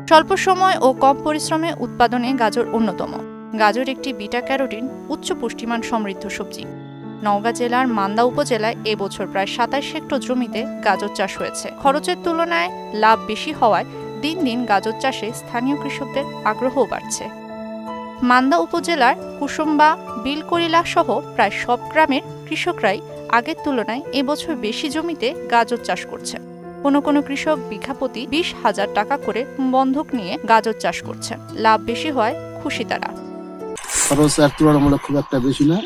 স্বল্প সময় ও কম পরিশ্রমে উৎপাদনে গাজর অন্যতম। গাজর একটি বিটা ক্যারোটিন উচ্চ পুষ্টিমান সমৃদ্ধ সবজি। নওগাঁ জেলার মান্দা উপজেলায় এবছর প্রায় ২৭ হেক্টর জমিতে গাজর চাষ হয়েছে। খরচের তুলনায় লাভ বেশি হওয়ায় দিন দিন গাজর চাষে স্থানীয় কৃষকদের আগ্রহও বাড়ছে। মান্দা উপজেলার কুসুম্বা, বিলকরিলা সহ প্রায় সব গ্রামের কৃষকরাই আগের তুলনায় এবছর বেশি জমিতে গাজর চাষ করছে। কোনো কোনো কৃষক বিঘা প্রতি ২০,০০০ টাকা করে বন্ধক নিয়ে গাজর চাষ করছে। লাভ বেশি হয় খুশি তারা। খরচ তুলনামূলক খুব একটা বেশি না,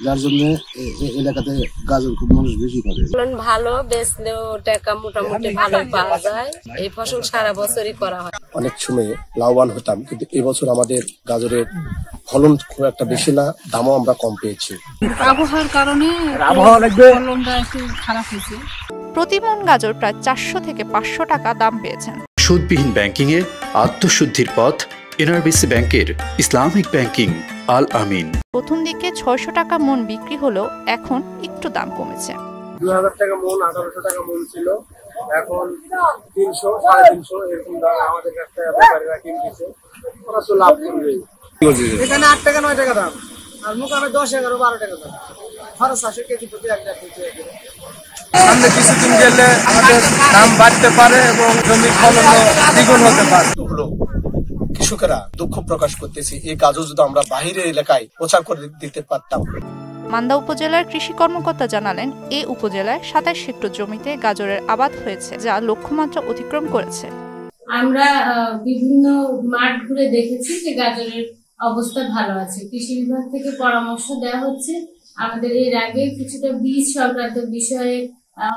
যার জন্য এলাকাতে গাজর খুব মানুষ বেশি করে। ভালো বেচলেও টাকা মোটামুটি ভালো পাওয়া যায়। এই ফসল সারা বছরই করা হয়। অনেক সময় লাভবান হতাম, কিন্তু এবছর আমাদের গাজরের ফলন খুব একটা বেশি না, দামও আমরা কম পেয়েছি। আবহাওয়ার কারণে ফলনটা একটু খারাপ হয়েছে। প্রতি মণ গাজর প্রায় ৪০০ থেকে ৫০০ টাকা দাম পেয়েছেন। সুদবিহীন ব্যাংকিং এ আত্মশুদ্ধির পথ এনআরবিসি ব্যাংকের ইসলামিক ব্যাংকিং আল আমিন। প্রথম দিকে ৬০০ টাকা মণ বিক্রি হলেও এখন একটু দাম কমেছে। ২০০০ টাকা মণ, ১৮০০ টাকা মণ ছিল, এখন ৩০০, ৩৫০ এরকম দাম আমাদের কাছ থেকে ব্যাপারীরা কিনতেছে। ওরা তো লাভ করবে। এখানে ৮ টাকা ৯ টাকা দাম, আর মুকামে ১০, ১১, ১২ টাকা দাম। খরচ আসে কেজি প্রতি ১ টাকা কেজি। সামনে কিছুদিন গেলে আমাদের দাম বাড়তে পারে এবং জমির ফলন দ্বিগুণ হতে পারে। কৃষকেরা দুঃখ প্রকাশ করতেছে, এই গাজর যদি আমরা বাহিরের এলাকায় প্রচার করে দিতে পারতাম। মান্দা উপজেলার কৃষি কর্মকর্তা জানালেন, এই উপজেলায় ২৭ হেক্টর জমিতে গাজরের আবাদ হয়েছে, যা লক্ষ্যমাত্রা অতিক্রম করেছে। আমরা বিভিন্ন মাঠ ঘুরে দেখেছি যে গাজরের অবস্থা ভালো আছে। কৃষি বিভাগ থেকে পরামর্শ দেওয়া হচ্ছে। আমাদের এর আগে কিছুটা বীজ সংক্রান্ত বিষয়ে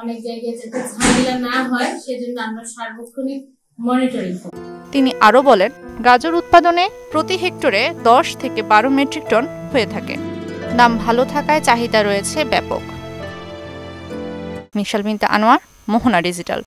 অনেক জায়গায় যাতে ঝামেলা না হয় সেজন্য আমরা সার্বক্ষণিক মনিটরিং করি। তিনি আরো বলেন, গাজর উৎপাদনে প্রতি হেক্টরে ১০ থেকে ১২ মেট্রিক টন হয়ে থাকে। দাম ভালো থাকায় চাহিদা রয়েছে ব্যাপক। মিশাল বিনতে আনোয়ার, মোহনা ডিজিটাল।